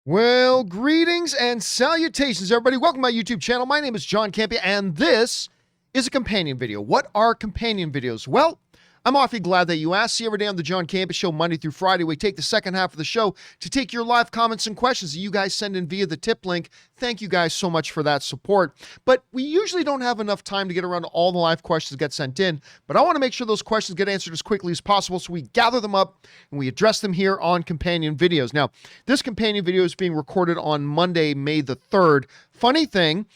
Well, greetings and salutations, everybody. Welcome to my YouTube channel. My name is John Campea, and this is a companion video. What are companion videos? Well, I'm awfully glad that you asked. See you every day on the John Campea Show, Monday through Friday. We take the second half of the show to take your live comments and questions that you guys send in via the tip link. Thank you guys so much for that support. But we usually don't have enough time to get around to all the live questions that get sent in. But I want to make sure those questions get answered as quickly as possible, so we gather them up and we address them here on companion videos. Now, this companion video is being recorded on Monday, May the 3rd. Funny thing,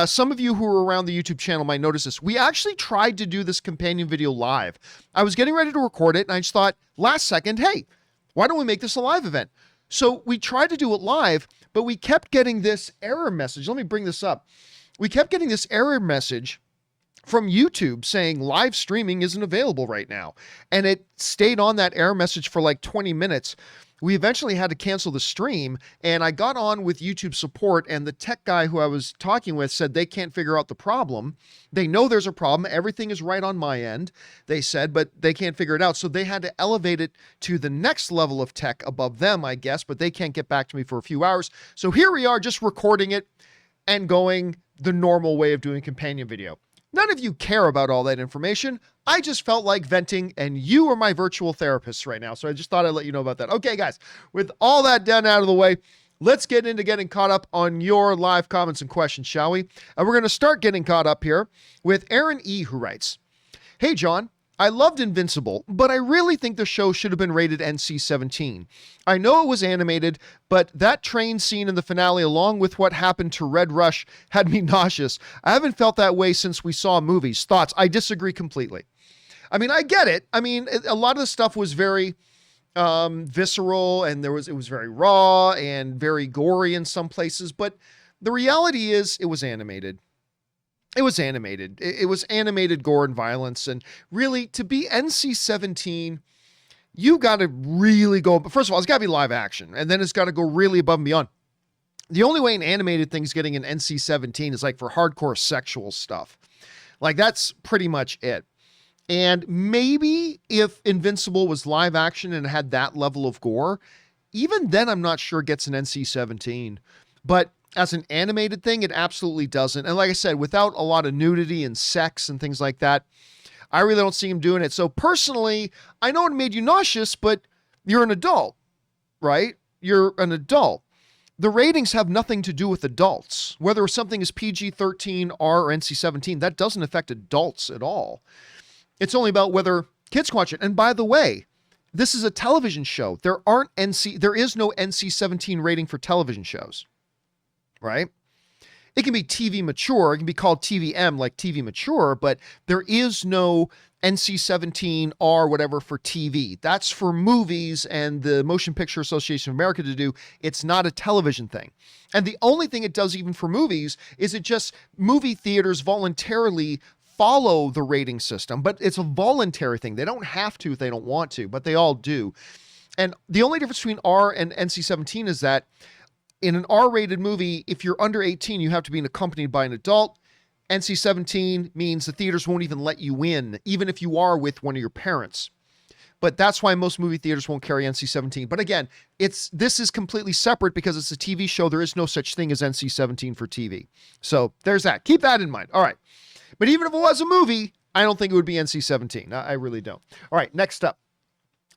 some of you who are around the YouTube channel might notice this. We actually tried to do this companion video live. I was getting ready to record it, and I just thought, last second, hey, why don't we make this a live event? So we tried to do it live, but we kept getting this error message. Let me bring this up. We kept getting this error message from YouTube saying live streaming isn't available right now. And it stayed on that error message for like 20 minutes. We eventually had to cancel the stream, and I got on with YouTube support, and the tech guy who I was talking with said they can't figure out the problem. They know there's a problem. Everything is right on my end, they said, but they can't figure it out. So they had to elevate it to the next level of tech above them, I guess, but they can't get back to me for a few hours. So here we are, just recording it and going the normal way of doing companion video. None of you care about all that information. I just felt like venting, and you are my virtual therapists right now. So I just thought I'd let you know about that. Okay, guys, with all that done out of the way, let's get into getting caught up on your live comments and questions, shall we? And we're going to start getting caught up here with Aaron E., who writes, "Hey, John, I loved Invincible, but I really think the show should have been rated NC-17. I know it was animated, but that train scene in the finale, along with what happened to Red Rush, had me nauseous. I haven't felt that way since we saw movies. Thoughts?" I disagree completely. I mean, I get it. I mean, a lot of the stuff was very visceral, and it was very raw and very gory in some places, but the reality is it was animated. It was animated. It was animated gore and violence. And really, to be NC-17, you got to really go. First of all, it's got to be live action. And then it's got to go really above and beyond. The only way an animated thing's getting an NC-17 is like for hardcore sexual stuff. Like, that's pretty much it. And maybe if Invincible was live action and had that level of gore, even then I'm not sure it gets an NC-17. But as an animated thing, it absolutely doesn't. And like I said, without a lot of nudity and sex and things like that, I really don't see him doing it. So personally, I know it made you nauseous, but you're an adult, right? You're an adult. The ratings have nothing to do with adults. Whether something is PG-13, R, or NC-17, that doesn't affect adults at all. It's only about whether kids can watch it. And by the way, this is a television show. There is no NC-17 rating for television shows. Right? It can be TV mature. It can be called TVM, like TV mature, but there is no NC-17 R whatever for TV. That's for movies and the Motion Picture Association of America to do. It's not a television thing. And the only thing it does even for movies is it just movie theaters voluntarily follow the rating system, but it's a voluntary thing. They don't have to if they don't want to, but they all do. And the only difference between R and NC-17 is that in an R-rated movie, if you're under 18, you have to be accompanied by an adult. NC-17 means the theaters won't even let you in, even if you are with one of your parents. But that's why most movie theaters won't carry NC-17. But again, this is completely separate because it's a TV show. There is no such thing as NC-17 for TV. So there's that. Keep that in mind. All right. But even if it was a movie, I don't think it would be NC-17. I really don't. All right, next up.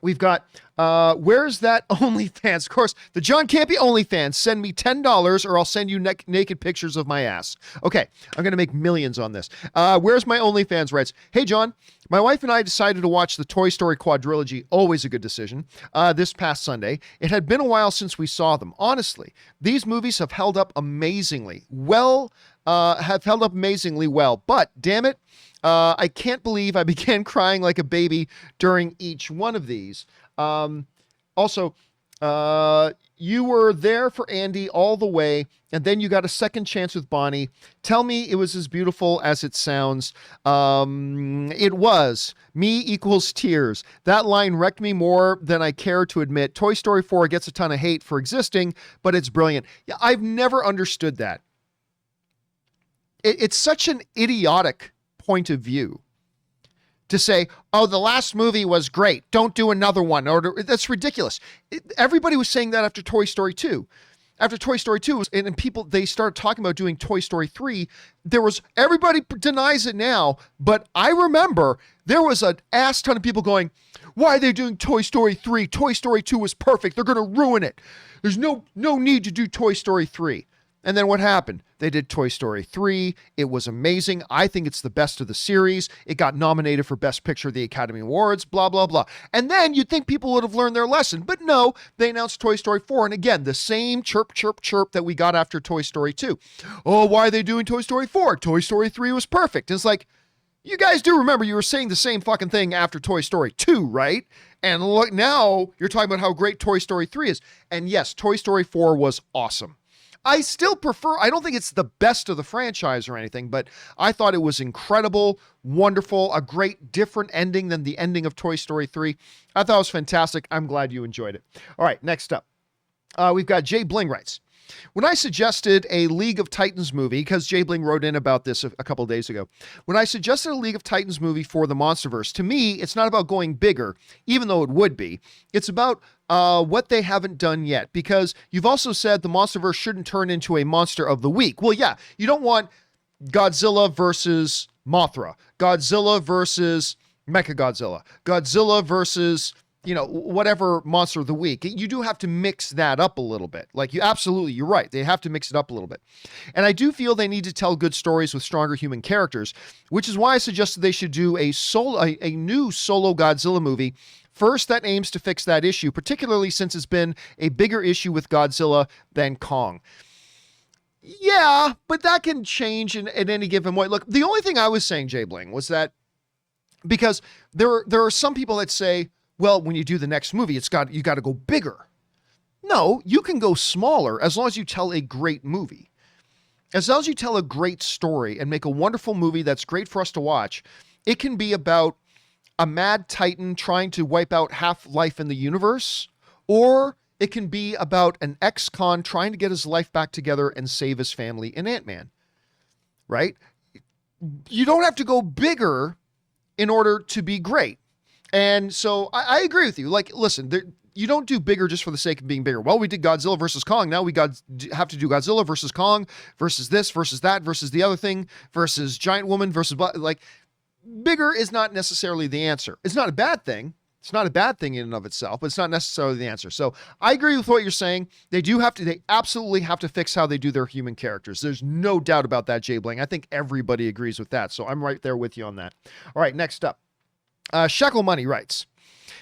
We've got, where's that OnlyFans? Of course, the John Campea OnlyFans. Send me $10 or I'll send you naked pictures of my ass. Okay, I'm going to make millions on this. Where's my OnlyFans? Writes, "Hey, John, my wife and I decided to watch the Toy Story quadrilogy, always a good decision, this past Sunday. It had been a while since we saw them. Honestly, these movies have held up amazingly well, but damn it, I can't believe I began crying like a baby during each one of these. Also, you were there for Andy all the way, and then you got a second chance with Bonnie. Tell me it was as beautiful as it sounds." It was. Me equals tears. That line wrecked me more than I care to admit. Toy Story 4 gets a ton of hate for existing, but it's brilliant. Yeah, I've never understood that. It's such an idiotic point of view to say, oh, the last movie was great, don't do another one. Or that's ridiculous. Everybody was saying that after Toy Story 2. after Toy Story 2, and people, they started talking about doing Toy Story 3, everybody denies it now, but I remember there was an ass ton of people going, why are they doing Toy Story 3? Toy Story 2 was perfect. They're going to ruin it. There's no need to do Toy Story 3. And then what happened? They did Toy Story 3. It was amazing. I think it's the best of the series. It got nominated for Best Picture at the Academy Awards, blah, blah, blah. And then you'd think people would have learned their lesson. But no, they announced Toy Story 4. And again, the same chirp, chirp, chirp that we got after Toy Story 2. Oh, why are they doing Toy Story 4? Toy Story 3 was perfect. And it's like, you guys do remember you were saying the same fucking thing after Toy Story 2, right? And look, now you're talking about how great Toy Story 3 is. And yes, Toy Story 4 was awesome. I still prefer, I don't think it's the best of the franchise or anything, but I thought it was incredible, wonderful, a great different ending than the ending of Toy Story 3. I thought it was fantastic. I'm glad you enjoyed it. All right, next up, we've got Jay Bling writes, when I suggested a League of Titans movie, because Jay Bling wrote in about this a couple of days ago, when I suggested a League of Titans movie for the Monsterverse, to me, it's not about going bigger, even though it would be. It's about what they haven't done yet, because you've also said the Monsterverse shouldn't turn into a monster of the week. Well, yeah, you don't want Godzilla versus Mothra, Godzilla versus Mechagodzilla, Godzilla versus, whatever monster of the week. You do have to mix that up a little bit. Like you're right. They have to mix it up a little bit. And I do feel they need to tell good stories with stronger human characters, which is why I suggested they should do a new solo Godzilla movie. First, that aims to fix that issue, particularly since it's been a bigger issue with Godzilla than Kong. Yeah, but that can change in any given way. Look, the only thing I was saying, Jay Bling, was that because there are some people that say, well, when you do the next movie, you got to go bigger. No, you can go smaller as long as you tell a great movie. As long as you tell a great story and make a wonderful movie that's great for us to watch, it can be about a mad titan trying to wipe out half life in the universe, or it can be about an ex-con trying to get his life back together and save his family in Ant-Man, right? You don't have to go bigger in order to be great. And so I agree with you. Like, listen, you don't do bigger just for the sake of being bigger. Well, we did Godzilla versus Kong. Now we have to do Godzilla versus Kong versus this versus that versus the other thing versus Giant Woman versus, like, bigger is not necessarily the answer. It's not a bad thing. It's not a bad thing in and of itself, but it's not necessarily the answer. So I agree with what you're saying. They absolutely have to fix how they do their human characters. There's no doubt about that, Jay Bling. I think everybody agrees with that. So I'm right there with you on that. All right, next up. Shekel Money writes,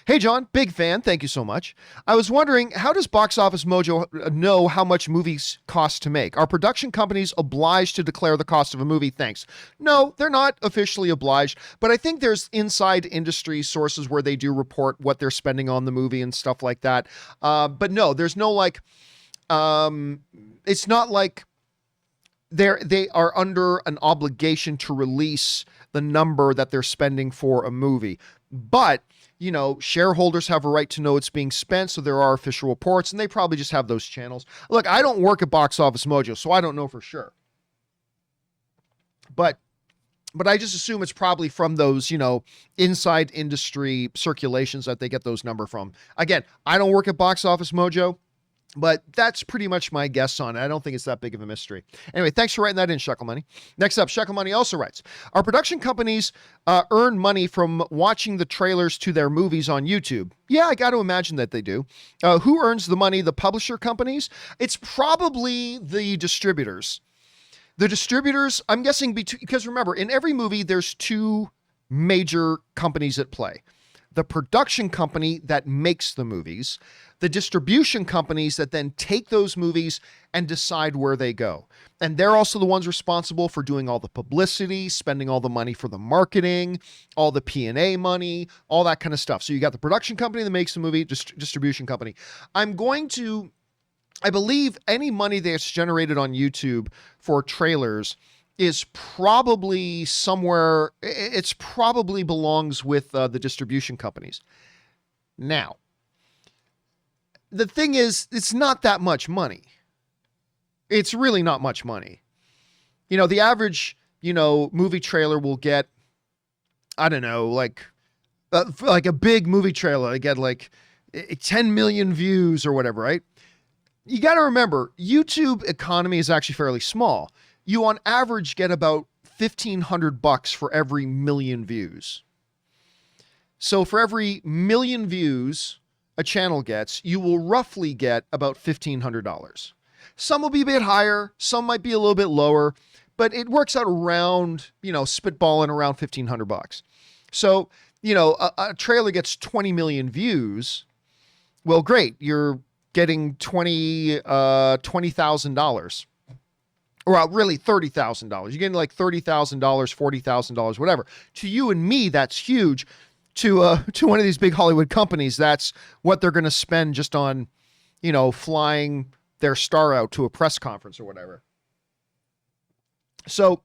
hey, John, big fan. Thank you so much. I was wondering, how does Box Office Mojo know how much movies cost to make? Are production companies obliged to declare the cost of a movie? Thanks. No, they're not officially obliged, but I think there's inside industry sources where they do report what they're spending on the movie and stuff like that. But no, there's no it's not like they are under an obligation to release the number that they're spending for a movie. But, shareholders have a right to know it's being spent, so there are official reports, and they probably just have those channels. Look, I don't work at Box Office Mojo, so I don't know for sure. But I just assume it's probably from those, inside industry circulations that they get those number from. Again, I don't work at Box Office Mojo, but that's pretty much my guess on it. I don't think it's that big of a mystery. Anyway, thanks for writing that in, Shekel Money. Next up, Shekel Money also writes, our production companies earn money from watching the trailers to their movies on YouTube. Yeah, I got to imagine that they do. Who earns the money? The publisher companies? It's probably the distributors. The distributors, I'm guessing, because remember, in every movie, there's two major companies at play. The production company that makes the movies, the distribution companies that then take those movies and decide where they go. And they're also the ones responsible for doing all the publicity, spending all the money for the marketing, all the P&A money, all that kind of stuff. So you got the production company that makes the movie, distribution company. I believe any money that's generated on YouTube for trailers is probably somewhere, it's probably belongs with the distribution companies. Now, the thing is, it's not that much money. It's really not much money. The average, movie trailer will get, I don't know, like a big movie trailer, I get like 10 million views or whatever, right? you got to remember, YouTube economy is actually fairly small. You on average get about $1,500 for every million views. So for every million views a channel gets, you will roughly get about $1,500. Some will be a bit higher, some might be a little bit lower, but it works out around, spitballing around $1,500. So, a trailer gets 20 million views. Well, great. You're getting $20,000. Or really $30,000. You're getting like $30,000, $40,000, whatever. To you and me, that's huge. To one of these big Hollywood companies, that's what they're going to spend just on, flying their star out to a press conference or whatever. So,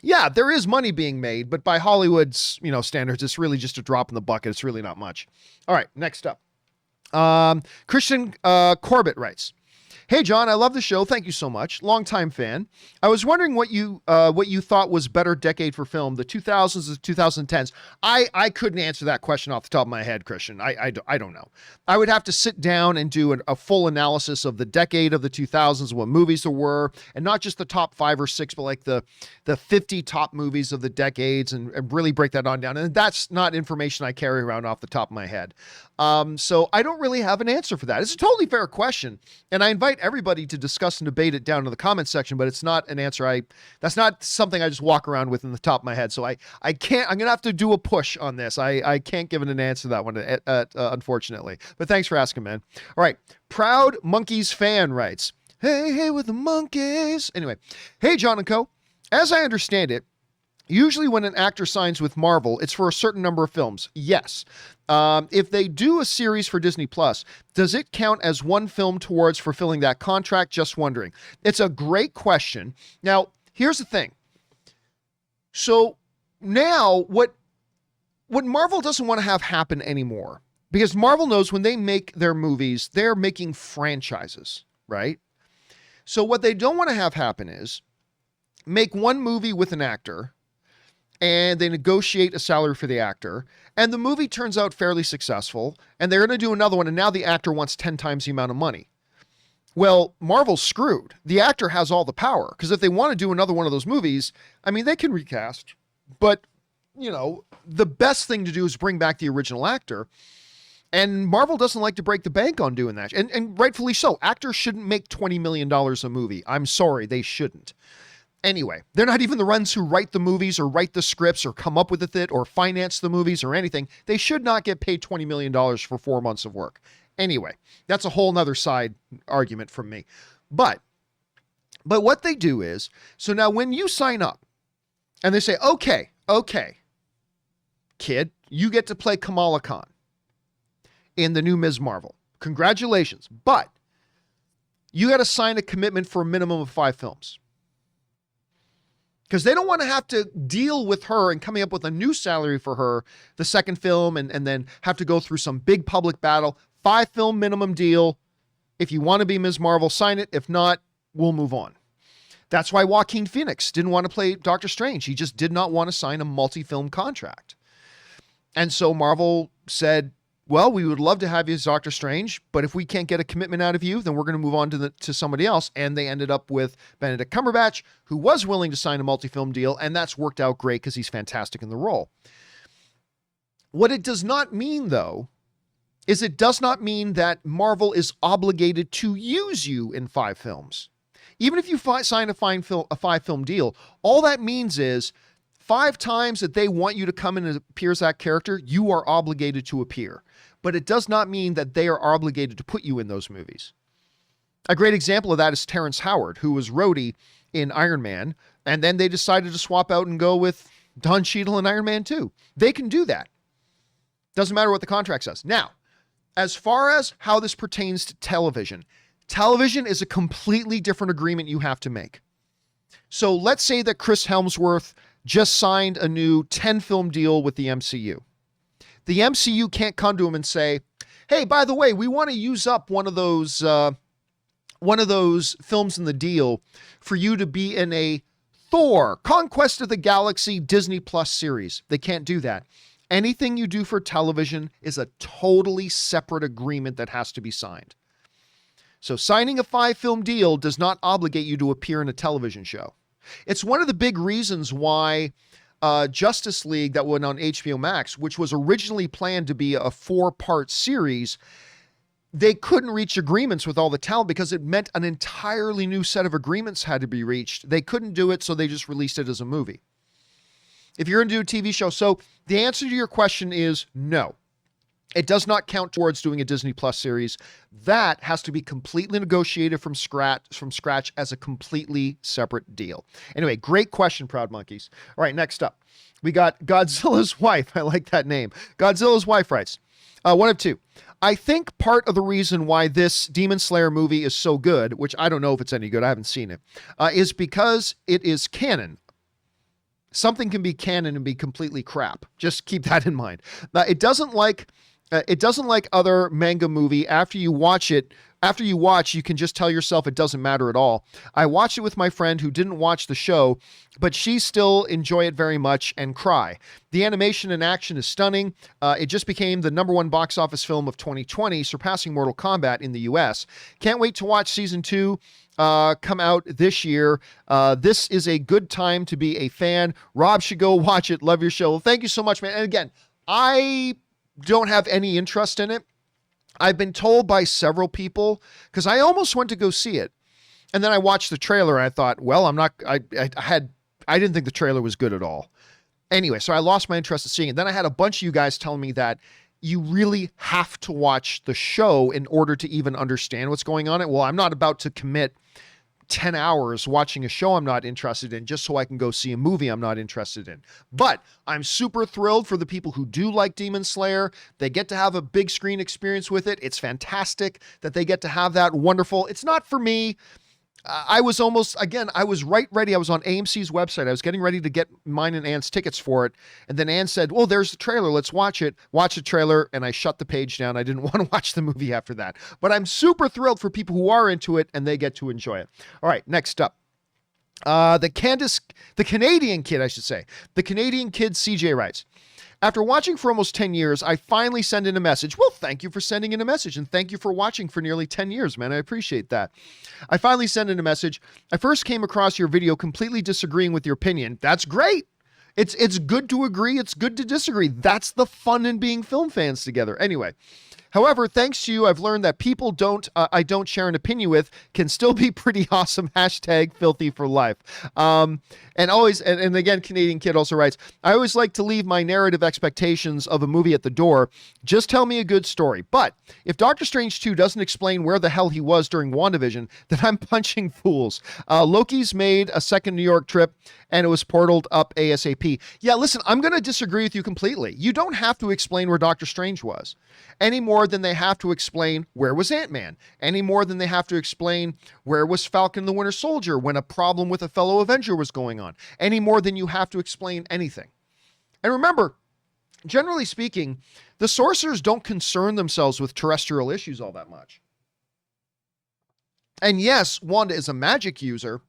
yeah, there is money being made, but by Hollywood's, standards, it's really just a drop in the bucket. It's really not much. All right, next up. Christian Corbett writes, "Hey, John, I love the show. Thank you so much. Longtime fan. I was wondering what you thought was better decade for film, the 2000s or 2010s. I couldn't answer that question off the top of my head, Christian. I don't know. I would have to sit down and do a full analysis of the decade of the 2000s, what movies there were, and not just the top 5 or 6, but like the 50 top movies of the decades and really break that on down. And that's not information I carry around off the top of my head. So I don't really have an answer for that. It's a totally fair question, and I invite everybody to discuss and debate it down in the comment section, but it's not an answer that's not something I just walk around with in the top of my head. So I can't, I'm going to have to do a push on this. I can't give it an answer to that one, unfortunately, but thanks for asking, man. All right. Proud Monkeys fan writes, hey, with the monkeys. Anyway, hey, John and Co. As I understand it, usually when an actor signs with Marvel, it's for a certain number of films. Yes. If they do a series for Disney Plus, does it count as one film towards fulfilling that contract? Just wondering. It's a great question. Now, here's the thing. So now what Marvel doesn't want to have happen anymore, because Marvel knows when they make their movies, they're making franchises, right? So what they don't want to have happen is make one movie with an actor, and they negotiate a salary for the actor, and the movie turns out fairly successful, and they're going to do another one, and now the actor wants 10 times the amount of money. Well, Marvel's screwed. The actor has all the power, because if they want to do another one of those movies, I mean, they can recast, but, the best thing to do is bring back the original actor, and Marvel doesn't like to break the bank on doing that, and rightfully so. Actors shouldn't make $20 million a movie. I'm sorry, they shouldn't. Anyway, they're not even the ones who write the movies or write the scripts or come up with it or finance the movies or anything. They should not get paid $20 million for 4 months of work. Anyway, that's a whole nother side argument from me. But what they do is, so now when you sign up and they say, okay, kid, you get to play Kamala Khan in the new Ms. Marvel. Congratulations. But you got to sign a commitment for a minimum of 5 films. Because they don't want to have to deal with her and coming up with a new salary for her, the second film, and then have to go through some big public battle. 5 film minimum deal. If you want to be Ms. Marvel, sign it. If not, we'll move on. That's why Joaquin Phoenix didn't want to play Doctor Strange. He just did not want to sign a multi-film contract. And so Marvel said, well, we would love to have you as Doctor Strange, but if we can't get a commitment out of you, then we're going to move on to somebody else. And they ended up with Benedict Cumberbatch, who was willing to sign a multi-film deal, and that's worked out great because he's fantastic in the role. What it does not mean, though, is it does not mean that Marvel is obligated to use you in 5 films. Even if you sign a 5-film deal, all that means is 5 times that they want you to come in and appear as that character, you are obligated to appear. But it does not mean that they are obligated to put you in those movies. A great example of that is Terrence Howard, who was Rhodey in Iron Man, and then they decided to swap out and go with Don Cheadle in Iron Man 2. They can do that. Doesn't matter what the contract says. Now, as far as how this pertains to television is a completely different agreement you have to make. So let's say that Chris Hemsworth just signed a new 10-film deal with the MCU. The MCU can't come to him and say, hey, by the way, we want to use up one of those films in the deal for you to be in a Thor, Conquest of the Galaxy Disney Plus series. They can't do that. Anything you do for television is a totally separate agreement that has to be signed. So signing a 5-film deal does not obligate you to appear in a television show. It's one of the big reasons why Justice League that went on HBO Max, which was originally planned to be a 4-part series, they couldn't reach agreements with all the talent because it meant an entirely new set of agreements had to be reached. They couldn't do it, so they just released it as a movie. If you're going to do a TV show, so the answer to your question is no. It does not count towards doing a Disney Plus series. That has to be completely negotiated from scratch as a completely separate deal. Anyway, great question, Proud Monkeys. All right, next up, we got Godzilla's Wife. I like that name. Godzilla's Wife writes, one of two. I think part of the reason why this Demon Slayer movie is so good, which I don't know if it's any good, I haven't seen it, is because it is canon. Something can be canon and be completely crap. Just keep that in mind. It doesn't like other manga movie. After you watch, you can just tell yourself it doesn't matter at all. I watched it with my friend who didn't watch the show, but she still enjoy it very much and cry. The animation and action is stunning. It just became the #1 box office film of 2020, surpassing Mortal Kombat in the US. Can't wait to watch season 2 come out this year. This is a good time to be a fan. Rob should go watch it. Love your show. Well, thank you so much, man. And again, I don't have any interest in it. I've been told by several people, because I almost went to go see it. And then I watched the trailer and I thought, well, I didn't think the trailer was good at all. Anyway, so I lost my interest in seeing it. Then I had a bunch of you guys telling me that you really have to watch the show in order to even understand what's going on. Well, I'm not about to commit 10 hours watching a show I'm not interested in just so I can go see a movie I'm not interested in. But I'm super thrilled for the people who do like Demon Slayer. They get to have a big screen experience with it. It's fantastic that they get to have that. Wonderful. It's not for me. I was right ready. I was on AMC's website. I was getting ready to get mine and Ann's tickets for it. And then Ann said, well, there's the trailer. Let's watch it. Watch the trailer. And I shut the page down. I didn't want to watch the movie after that. But I'm super thrilled for people who are into it and they get to enjoy it. All right, next up. The Canadian kid, The Canadian kid CJ writes, after watching for almost 10 years, I finally send in a message. Well, thank you for sending in a message, and thank you for watching for nearly 10 years, man. I appreciate that. I finally sent in a message. I first came across your video completely disagreeing with your opinion. That's great. It's good to agree. It's good to disagree. That's the fun in being film fans together. Anyway, however, thanks to you, I've learned that people I don't share an opinion with can still be pretty awesome. # filthy for life. And again, Canadian kid also writes, I always like to leave my narrative expectations of a movie at the door. Just tell me a good story. But if Doctor Strange 2 doesn't explain where the hell he was during WandaVision, then I'm punching fools. Loki's made a second New York trip and it was portaled up ASAP. Yeah, listen, I'm going to disagree with you completely. You don't have to explain where Doctor Strange was any more than they have to explain where was Ant-Man, any more than they have to explain where was Falcon the Winter Soldier when a problem with a fellow Avenger was going on, any more than you have to explain anything. And remember, generally speaking, the sorcerers don't concern themselves with terrestrial issues all that much. And yes, Wanda is a magic user.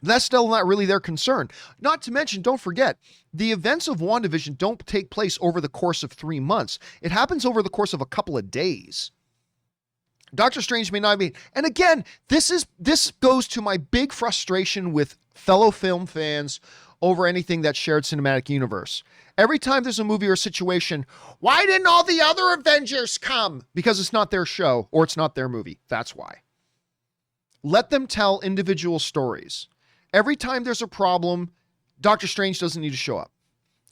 That's still not really their concern. Not to mention, don't forget, the events of WandaVision don't take place over the course of 3 months. It happens over the course of a couple of days. Doctor Strange may not be. And again, this goes to my big frustration with fellow film fans over anything that's shared cinematic universe. Every time there's a movie or a situation, why didn't all the other Avengers come? Because it's not their show or it's not their movie. That's why. Let them tell individual stories. Every time there's a problem, Doctor Strange doesn't need to show up.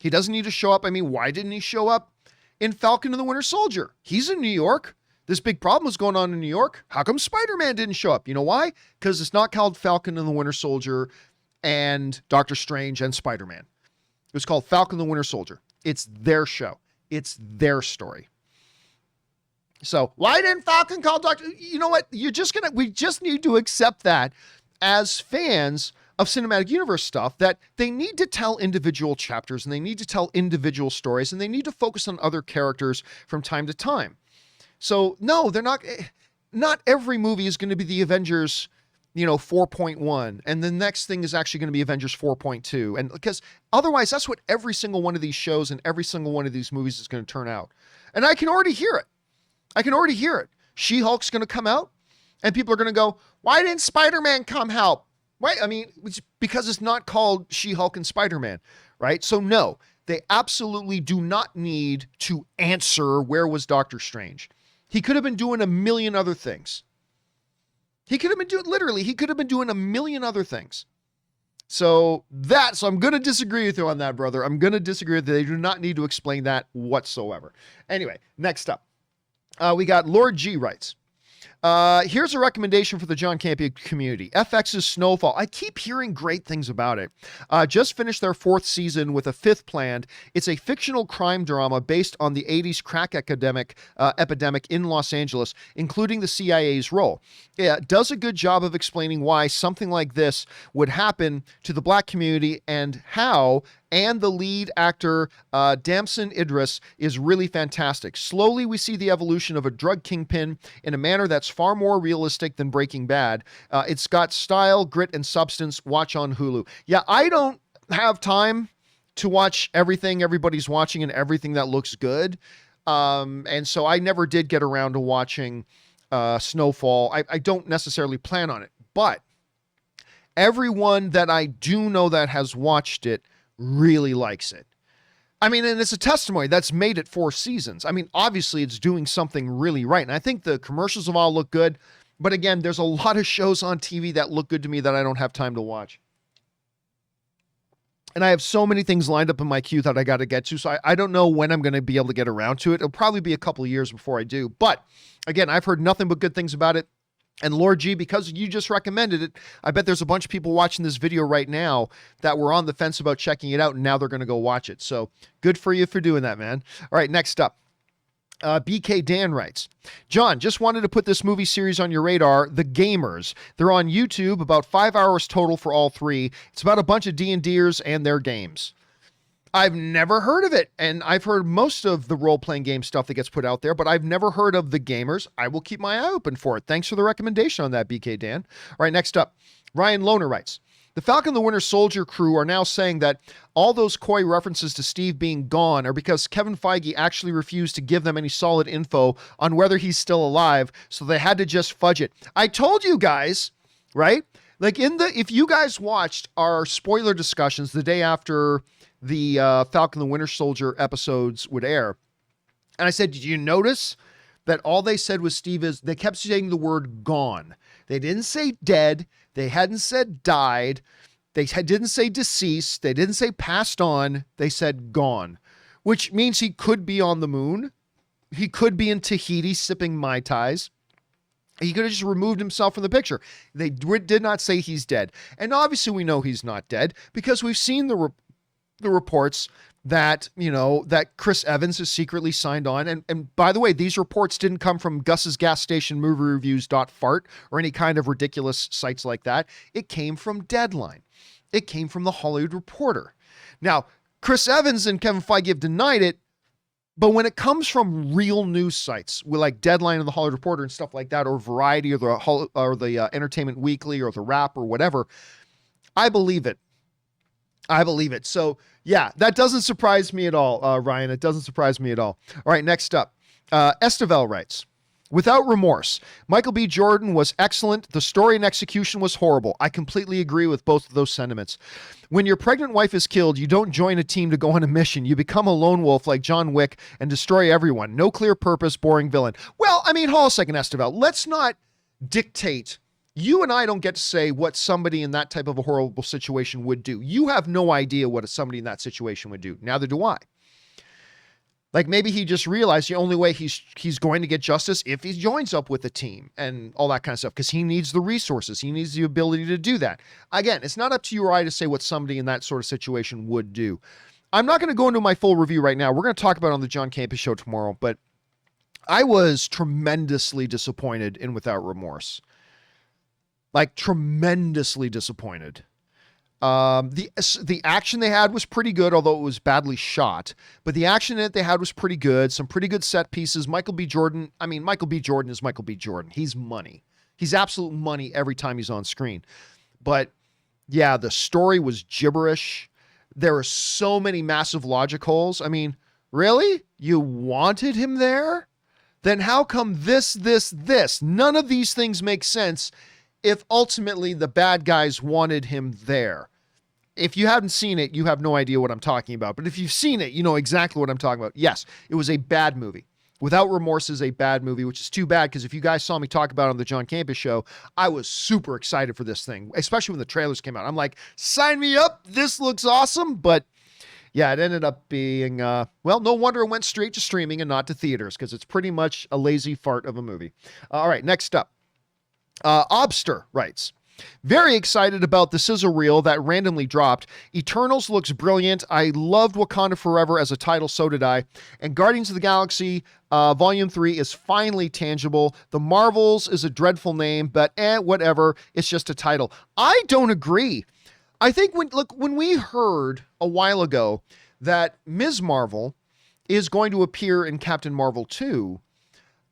He doesn't need to show up. I mean, why didn't he show up in Falcon and the Winter Soldier? He's in New York. This big problem was going on in New York. How come Spider-Man didn't show up? You know why? Because it's not called Falcon and the Winter Soldier and Doctor Strange and Spider-Man. It was called Falcon and the Winter Soldier. It's their show. It's their story. So why didn't Falcon call Doctor? You know what? We just need to accept that as fans of cinematic universe stuff, that they need to tell individual chapters and they need to tell individual stories and they need to focus on other characters from time to time. So no, not every movie is going to be the Avengers, 4.1. And the next thing is actually going to be Avengers 4.2. And because otherwise that's what every single one of these shows and every single one of these movies is going to turn out. And I can already hear it. She-Hulk's going to come out And people are going to go, why didn't Spider-Man come help? Why? I mean, it's because it's not called She-Hulk and Spider-Man, right? So no, they absolutely do not need to answer where was Doctor Strange. He could have been doing a million other things. He could have been doing a million other things. So I'm going to disagree with you on that, brother. I'm going to disagree with you. They do not need to explain that whatsoever. Anyway, next up, we got Lord G writes, here's a recommendation for the John Campea community. FX's Snowfall. I keep hearing great things about it. Just finished their 4th season with a 5th planned. It's a fictional crime drama based on the 80s crack epidemic in Los Angeles, including the CIA's role. It does a good job of explaining why something like this would happen to the black community and how. And the lead actor, Damson Idris, is really fantastic. Slowly, we see the evolution of a drug kingpin in a manner that's far more realistic than Breaking Bad. It's got style, grit, and substance. Watch on Hulu. Yeah, I don't have time to watch everything everybody's watching and everything that looks good. And so I never did get around to watching Snowfall. I don't necessarily plan on it. But everyone that I do know that has watched it really likes it. I mean, and it's a testimony that's made it 4 seasons. I mean, obviously it's doing something really right. And I think the commercials have all looked good. But again, there's a lot of shows on TV that look good to me that I don't have time to watch. And I have so many things lined up in my queue that I got to get to. So I don't know when I'm going to be able to get around to it. It'll probably be a couple of years before I do. But again, I've heard nothing but good things about it. And Lord G, because you just recommended it, I bet there's a bunch of people watching this video right now that were on the fence about checking it out, and now they're going to go watch it. So good for you for doing that, man. All right, next up. BK Dan writes, John, just wanted to put this movie series on your radar, The Gamers. They're on YouTube, about 5 hours total for all 3. It's about a bunch of D&Ders and their games. I've never heard of it, and I've heard most of the role-playing game stuff that gets put out there, but I've never heard of The Gamers. I will keep my eye open for it. Thanks for the recommendation on that, BK Dan. All right, next up, Ryan Lohner writes, the Falcon the Winter Soldier crew are now saying that all those coy references to Steve being gone are because Kevin Feige actually refused to give them any solid info on whether he's still alive, so they had to just fudge it. I told you guys, right? Like if you guys watched our spoiler discussions the day after the Falcon the Winter Soldier episodes would air, and I said, did you notice that all they said was Steve is, they kept saying the word gone. They didn't say dead. They hadn't said died. They didn't say deceased. They didn't say passed on. They said gone, which means he could be on the moon. He could be in Tahiti sipping Mai Tais. He could have just removed himself from the picture. They did not say he's dead. And obviously we know he's not dead because we've seen the reports that, that Chris Evans is secretly signed on. And by the way, these reports didn't come from Gus's gas station movie reviews.fart or any kind of ridiculous sites like that. It came from Deadline. It came from the Hollywood Reporter. Now, Chris Evans and Kevin Feige have denied it, but when it comes from real news sites with like Deadline and the Hollywood Reporter and stuff like that, or Variety or the Entertainment Weekly or the Wrap or whatever, I believe it. I believe it. So yeah, that doesn't surprise me at all, Ryan. It doesn't surprise me at all. All right, next up. Estevel writes, without remorse, Michael B. Jordan was excellent. The story and execution was horrible. I completely agree with both of those sentiments. When your pregnant wife is killed, you don't join a team to go on a mission. You become a lone wolf like John Wick and destroy everyone. No clear purpose, boring villain. Well, I mean, hold on a second, Estevel. Let's not dictate. You and I don't get to say what somebody in that type of a horrible situation would do. You have no idea what somebody in that situation would do. Neither do I. Like maybe he just realized the only way he's going to get justice if he joins up with a team and all that kind of stuff, because he needs the resources. He needs the ability to do that. Again, it's not up to you or I to say what somebody in that sort of situation would do. I'm not going to go into my full review right now. We're going to talk about it on the John Campea Show tomorrow, but I was tremendously disappointed in Without Remorse. Like tremendously disappointed. The action they had was pretty good, although it was badly shot. But the action that they had was pretty good. Some pretty good set pieces. Michael B. Jordan is Michael B. Jordan. He's money. He's absolute money every time he's on screen. But yeah, the story was gibberish. There are so many massive logic holes. I mean, really? You wanted him there? then how come this? None of these things make sense if ultimately the bad guys wanted him there. If you haven't seen it, you have no idea what I'm talking about. But if you've seen it, you know exactly what I'm talking about. Yes, it was a bad movie. Without Remorse is a bad movie, which is too bad because if you guys saw me talk about it on the John Campea Show, I was super excited for this thing, especially when the trailers came out. I'm like, sign me up. This looks awesome. But yeah, it ended up being, well, no wonder it went straight to streaming and not to theaters because it's pretty much a lazy fart of a movie. All right, next up. Obster writes, very excited about the sizzle reel that randomly dropped. Eternals looks brilliant. I loved Wakanda Forever as a title, so did I. And Guardians of the Galaxy Volume 3 is finally tangible. The Marvels is a dreadful name, but whatever. It's just a title. I don't agree. I think when we heard a while ago that Ms. Marvel is going to appear in Captain Marvel 2,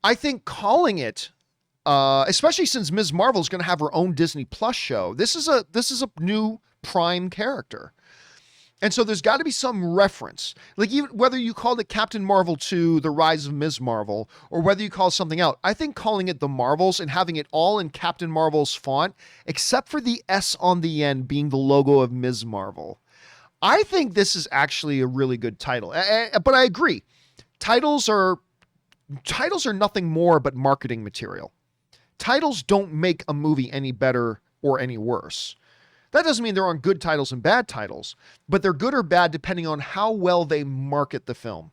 I think calling it especially since Ms. Marvel is going to have her own Disney Plus show. This is a new prime character. And so there's got to be some reference. Like even whether you called it Captain Marvel 2, The Rise of Ms. Marvel, or whether you call it something else, I think calling it The Marvels and having it all in Captain Marvel's font, except for the S on the end being the logo of Ms. Marvel. I think this is actually a really good title. But I agree. Titles are nothing more but marketing material. Titles don't make a movie any better or any worse. That doesn't mean there aren't good titles and bad titles, but they're good or bad depending on how well they market the film.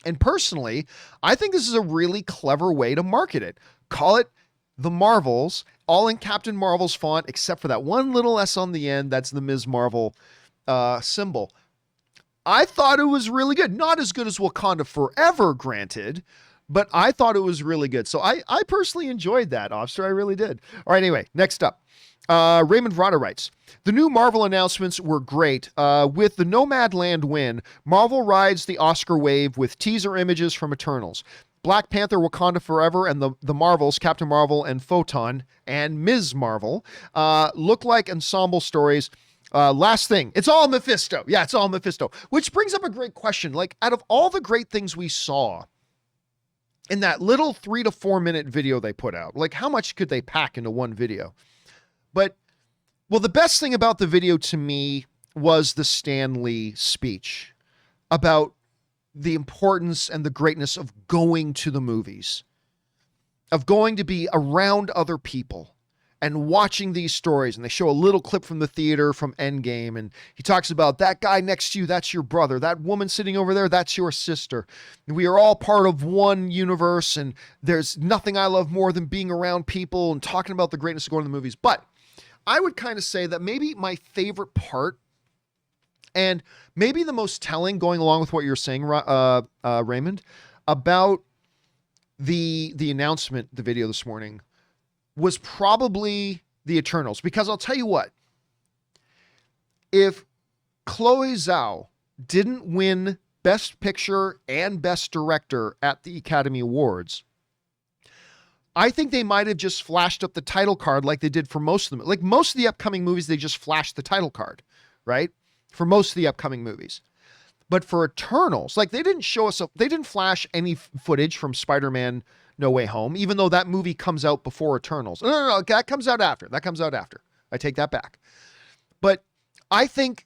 And personally, I think this is a really clever way to market it. Call it The Marvels, all in Captain Marvel's font, except for that one little S on the end. That's the Ms. Marvel symbol. I thought it was really good. Not as good as Wakanda Forever, granted, but I thought it was really good. So I personally enjoyed that, Officer. I really did. All right, anyway, next up. Raymond Verada writes, the new Marvel announcements were great. With the Nomadland win, Marvel rides the Oscar wave with teaser images from Eternals. Black Panther, Wakanda Forever, and the Marvels, Captain Marvel and Photon, and Ms. Marvel, look like ensemble stories. Last thing, it's all Mephisto. Yeah, it's all Mephisto. Which brings up a great question. Like, out of all the great things we saw in that little 3 to 4 minute video they put out, like how much could they pack into one video? But, well, the best thing about the video to me was the Stan Lee speech about the importance and the greatness of going to the movies, of going to be around other people and watching these stories. And they show a little clip from the theater from Endgame. And he talks about that guy next to you, that's your brother. That woman sitting over there, that's your sister. We are all part of one universe. And there's nothing I love more than being around people and talking about the greatness of going to the movies. But I would kind of say that maybe my favorite part, and maybe the most telling, going along with what you're saying, Raymond, about the announcement, the video this morning, was probably the Eternals. Because I'll tell you what, if Chloe Zhao didn't win Best Picture and Best Director at the Academy Awards, I think they might have just flashed up the title card like they did for most of them. Like most of the upcoming movies, they just flashed the title card, right? For most of the upcoming movies. But for Eternals, like they didn't show us, they didn't flash any footage from Spider-Man No Way Home, even though that movie comes out before Eternals. No, that comes out after. That comes out after. I take that back. But I think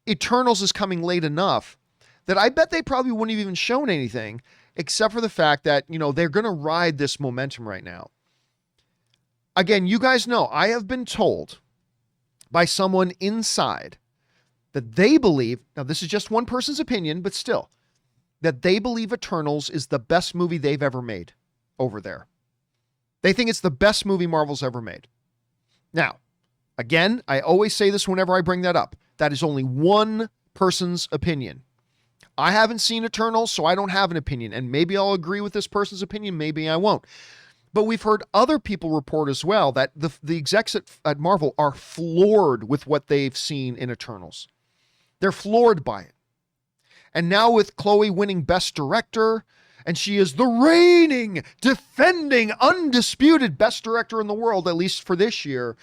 Eternals is coming late enough that I bet they probably wouldn't have even shown anything, except for the fact that, you know, they're going to ride this momentum right now. Again, you guys know, I have been told by someone inside that they believe, now this is just one person's opinion, but still, that they believe Eternals is the best movie they've ever made over there. They think it's the best movie Marvel's ever made. Now, again, I always say this whenever I bring that up. That is only one person's opinion. I haven't seen Eternals, so I don't have an opinion. And maybe I'll agree with this person's opinion, maybe I won't. But we've heard other people report as well that the execs at Marvel are floored with what they've seen in Eternals. They're floored by it. And now with Chloe winning Best Director, and she is the reigning, defending, undisputed Best Director in the world, at least for this year,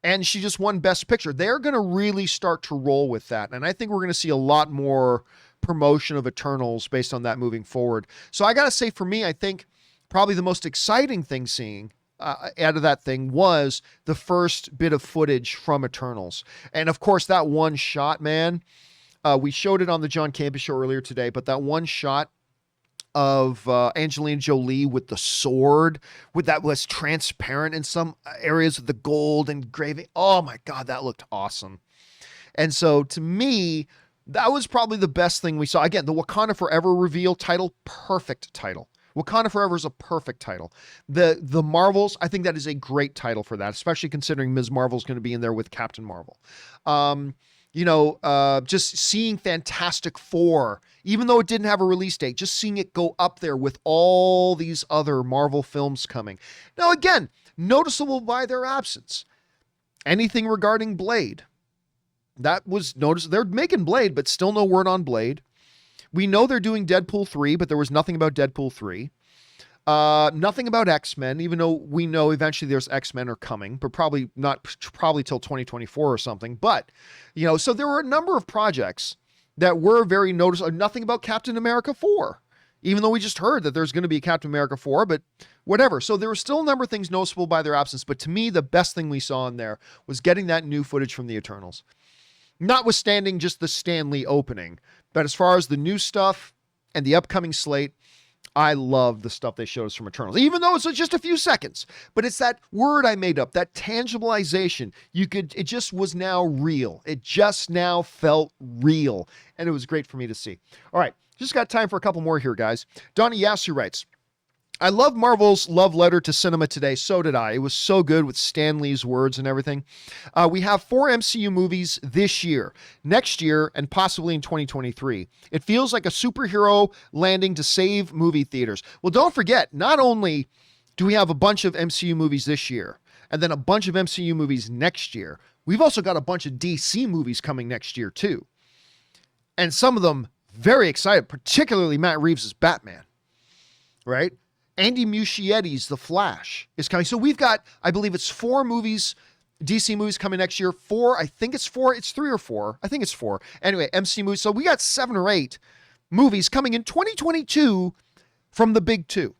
and she just won Best Picture. They're going to really start to roll with that. And I think we're going to see a lot more promotion of Eternals based on that moving forward. So I got to say, for me, I think probably the most exciting thing seeing out of that thing was the first bit of footage from Eternals. And of course, that one shot, man, we showed it on the John Campea Show earlier today, but that one shot of Angelina Jolie with the sword, with that was transparent in some areas with the gold engraving. Oh my God, that looked awesome. And so to me, that was probably the best thing we saw. Again, the Wakanda Forever reveal title, perfect title. Wakanda Forever is a perfect title. The Marvels, I think that is a great title for that, especially considering Ms. Marvel's going to be in there with Captain Marvel. Just seeing Fantastic Four, even though it didn't have a release date, just seeing it go up there with all these other Marvel films coming. Now, again, noticeable by their absence. Anything regarding Blade, that was noticed. They're making Blade, but still no word on Blade. We know they're doing Deadpool 3, but there was nothing about Deadpool 3. Nothing about X-Men, even though we know eventually there's X-Men are coming, but probably till 2024 or something. But, so there were a number of projects that were very noticeable. Nothing about Captain America 4, even though we just heard that there's going to be a Captain America 4, but whatever. So there were still a number of things noticeable by their absence. But to me, the best thing we saw in there was getting that new footage from the Eternals. Notwithstanding just the Stan Lee opening. But as far as the new stuff and the upcoming slate, I love the stuff they showed us from Eternals, even though it's just a few seconds. But it's that word I made up, that tangibilization. It just was now real. It just now felt real. And it was great for me to see. All right, just got time for a couple more here, guys. Donnie Yasu writes, I love Marvel's love letter to cinema today. So did I. It was so good with Stan Lee's words and everything. We have 4 MCU movies this year, next year, and possibly in 2023. It feels like a superhero landing to save movie theaters. Well, don't forget, not only do we have a bunch of MCU movies this year, and then a bunch of MCU movies next year, we've also got a bunch of DC movies coming next year too. And some of them very excited, particularly Matt Reeves' Batman, right? Andy Muschietti's The Flash is coming. So we've got, I believe it's 4 movies, DC movies coming next year. 4, I think it's 4. It's 3 or 4. I think it's 4. Anyway, MC movies. So we got 7 or 8 movies coming in 2022 from the big 2,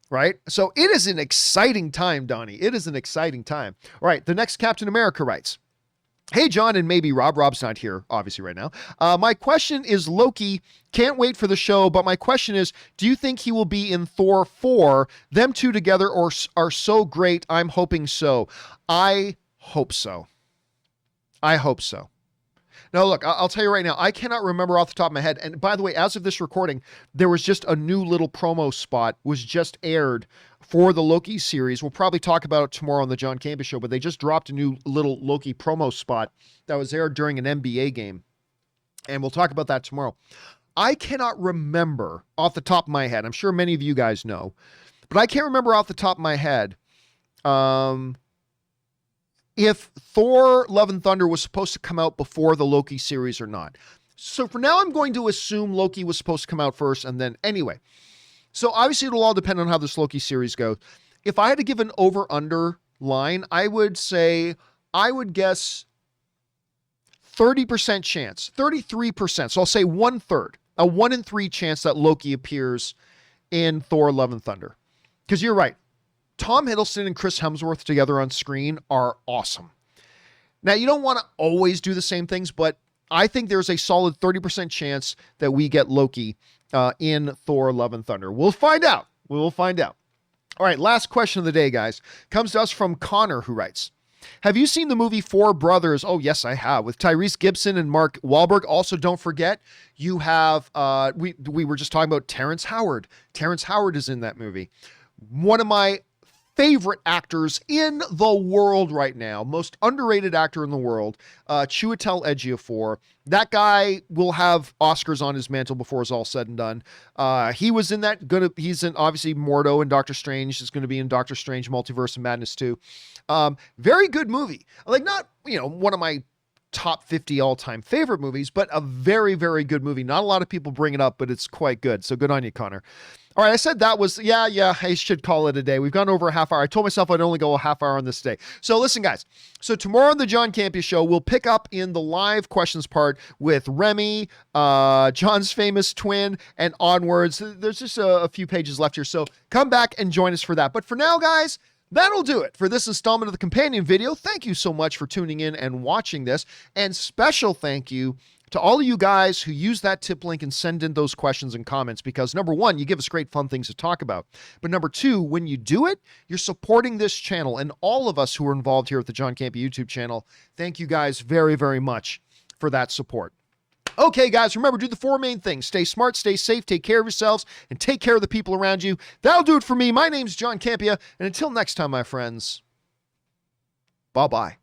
right? So it is an exciting time, Donnie. It is an exciting time. All right, the next Captain America writes, hey, John, and maybe Rob. Rob's not here, obviously, right now. My question is Loki. Can't wait for the show, but my question is, do you think he will be in Thor 4? Them two together are so great. I'm hoping so. I hope so. I hope so. Now, look, I'll tell you right now, I cannot remember off the top of my head. And by the way, as of this recording, there was just a new little promo spot was just aired for the Loki series. We'll probably talk about it tomorrow on the John Campea Show, but they just dropped a new little Loki promo spot that was aired during an NBA game. And we'll talk about that tomorrow. I cannot remember off the top of my head. I'm sure many of you guys know, but I can't remember off the top of my head if Thor Love and Thunder was supposed to come out before the Loki series or not. So for now, I'm going to assume Loki was supposed to come out first, and then anyway. So obviously it'll all depend on how this Loki series goes. If I had to give an over-under line, I would guess 30% chance, 33%. So I'll say 1/3, a 1 in 3 chance that Loki appears in Thor Love and Thunder. Because you're right. Tom Hiddleston and Chris Hemsworth together on screen are awesome. Now, you don't want to always do the same things, but I think there's a solid 30% chance that we get Loki in Thor Love and Thunder. We'll find out. We will find out. All right, last question of the day, guys. Comes to us from Connor, who writes, have you seen the movie Four Brothers? Oh, yes, I have. With Tyrese Gibson and Mark Wahlberg. Also, don't forget, you have, we were just talking about Terrence Howard. Terrence Howard is in that movie. One of my favorite actors in the world right now, most underrated actor in the world, Chiwetel Ejiofor. That guy will have Oscars on his mantle before it's all said and done. He was in that, he's in obviously Mordo and Doctor Strange is going to be in Doctor Strange Multiverse of Madness too. Very good movie. Like not, one of my top 50 all-time favorite movies, but a very, very good movie. Not a lot of people bring it up, but it's quite good. So good on you, Connor. All right, I said that was, I should call it a day. We've gone over a half hour. I told myself I'd only go a half hour on this day. So listen, guys. So tomorrow on the John Campea Show, we'll pick up in the live questions part with Remy, John's famous twin, and onwards. There's just a few pages left here, so come back and join us for that. But for now, guys, that'll do it for this installment of the companion video. Thank you so much for tuning in and watching this. And special thank you to all of you guys who use that tip link and send in those questions and comments, because number one, you give us great fun things to talk about. But number two, when you do it, you're supporting this channel and all of us who are involved here at the John Campea YouTube channel. Thank you guys very, very much for that support. Okay, guys, remember, do the four main things. Stay smart, stay safe, take care of yourselves, and take care of the people around you. That'll do it for me. My name's John Campea, and until next time, my friends, bye-bye.